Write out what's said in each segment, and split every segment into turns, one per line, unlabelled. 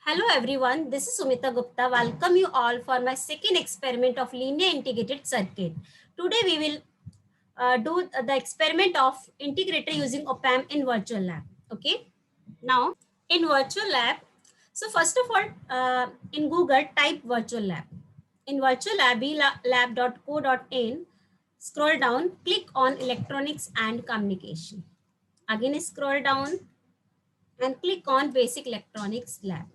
Hello everyone, this is Sumita Gupta. Welcome you all for my second experiment of linear integrated circuit. Today we will do the experiment of integrator using op-amp in virtual lab. Okay, now in virtual lab, so first of all in Google type virtual lab. In virtual lab, lab.co.in, scroll down, click on electronics and communication. Again scroll down and click on Basic Electronics Lab.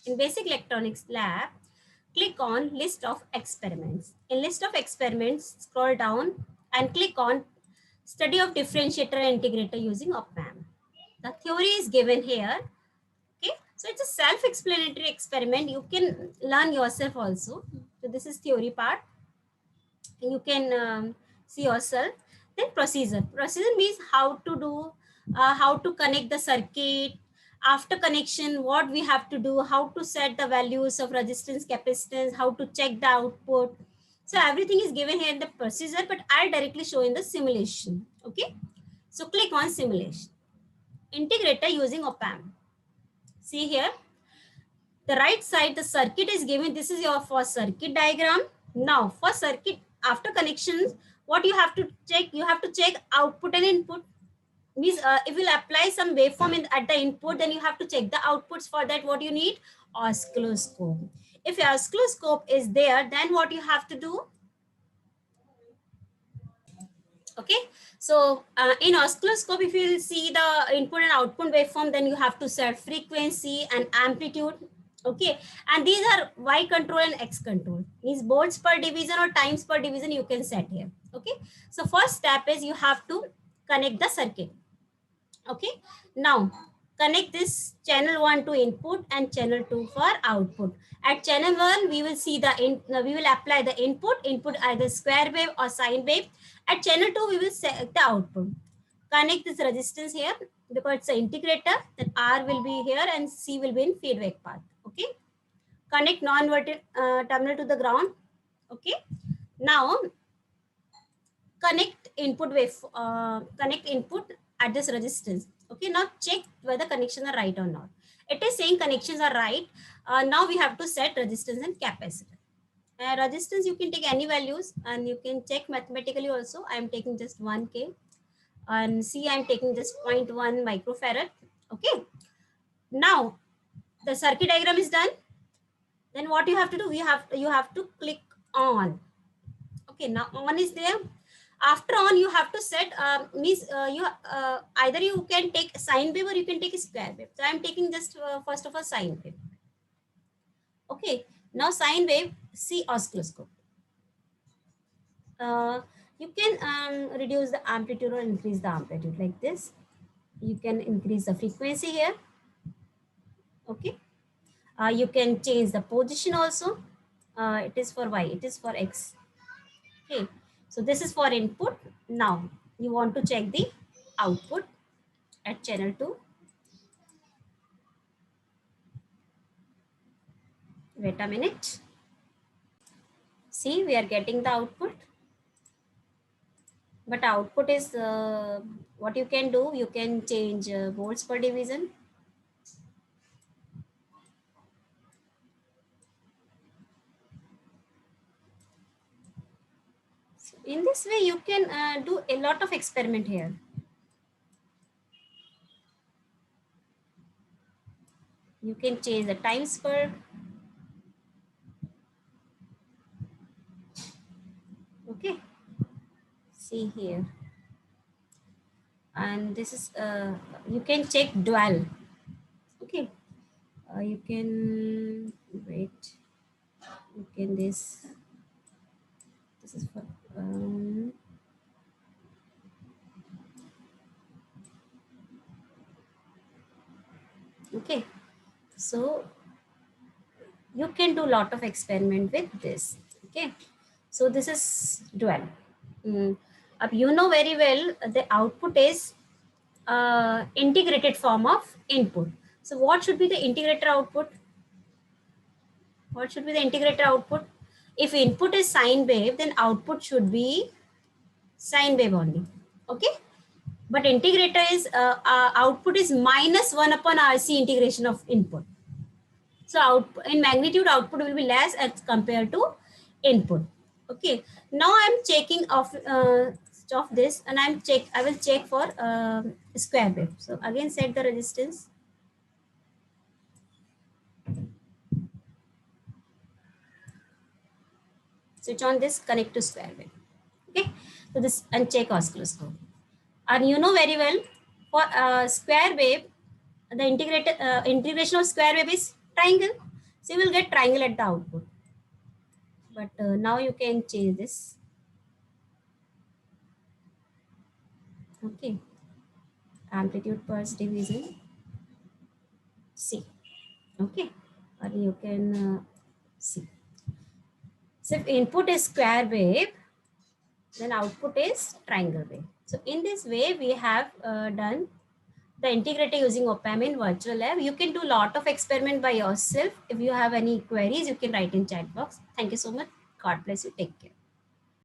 In Basic Electronics Lab, click on List of Experiments. In List of Experiments, scroll down and click on Study of Differentiator and Integrator using op-amp. The theory is given here. Okay, so it's a self-explanatory experiment. You can learn yourself also. So this is theory part. You can see yourself. Then procedure means how to do, how to connect the circuit. After connection, what we have to do, how to set the values of resistance, capacitance, how to check the output. So everything is given here in the procedure, but I'll directly show in the simulation. Okay, so click on simulation. Integrator using op-amp. See here, the right side, the circuit is given. This is your first circuit diagram. Now for circuit, after connections, what you have to check, you have to check output and input. Means if you apply some waveform at the input, then you have to check the outputs. For that, what you need? Oscilloscope. If your oscilloscope is there, then what you have to do? Okay, so in oscilloscope, if you see the input and output waveform, then you have to set frequency and amplitude. Okay, and these are y control and x control. Means volts per division or times per division you can set here. Okay, so first step is you have to connect the circuit. Okay, now connect this channel 1 to input and channel 2 for output. At channel 1 we will see we will apply the input either square wave or sine wave. At channel 2 we will set the output. Connect this resistance here because it's an integrator. Then R will be here and C will be in feedback path. Okay, connect non-inverted terminal to the ground. Okay, now connect input at this resistance. Okay, now check whether connections are right or not. It is saying connections are right. Now we have to set resistance and capacitor. Resistance you can take any values and you can check mathematically also. I am taking just 1k and C I am taking just 0.1 microfarad. Okay, now the circuit diagram is done. Then what you have to do, you have to click on. Okay, now on is there. After on, you have to set either you can take sine wave or you can take a square wave. So I'm taking just first of all sine wave. Okay, now sine wave, see oscilloscope. You can reduce the amplitude or increase the amplitude like this. You can increase the frequency here. Okay, you can change the position also. It is for y, it is for x. Okay, so this is for input. Now you want to check the output at channel 2. Wait a minute. See, we are getting the output. But output is what you can do. You can change volts per division. So in this way, you can do a lot of experiment here. You can change the times per. Okay. See here. And this is, you can check dual. Okay. You can, wait. You can this is for, okay. So you can do a lot of experiment with this. Okay, so this is dual. You know very well the output is integrated form of input. So what should be the integrator output? What should be the integrator output? If input is sine wave, then output should be sine wave only. Okay, but integrator is output is -1 upon RC integration of input. So in magnitude, output will be less as compared to input. Okay. Now I'm checking of this, and I will check for square wave. So again, set the resistance. Switch on this, connect to square wave. Okay. So this, and check oscilloscope. And you know very well, for square wave, the integration of square wave is triangle. So you will get triangle at the output. But now you can change this. Okay. Amplitude pulse division C. Okay. Or you can see. So if input is square wave, then output is triangle wave. So in this way, we have done the integrator using op-amp in virtual lab. You can do a lot of experiment by yourself. If you have any queries, you can write in chat box. Thank you so much. God bless you. Take care.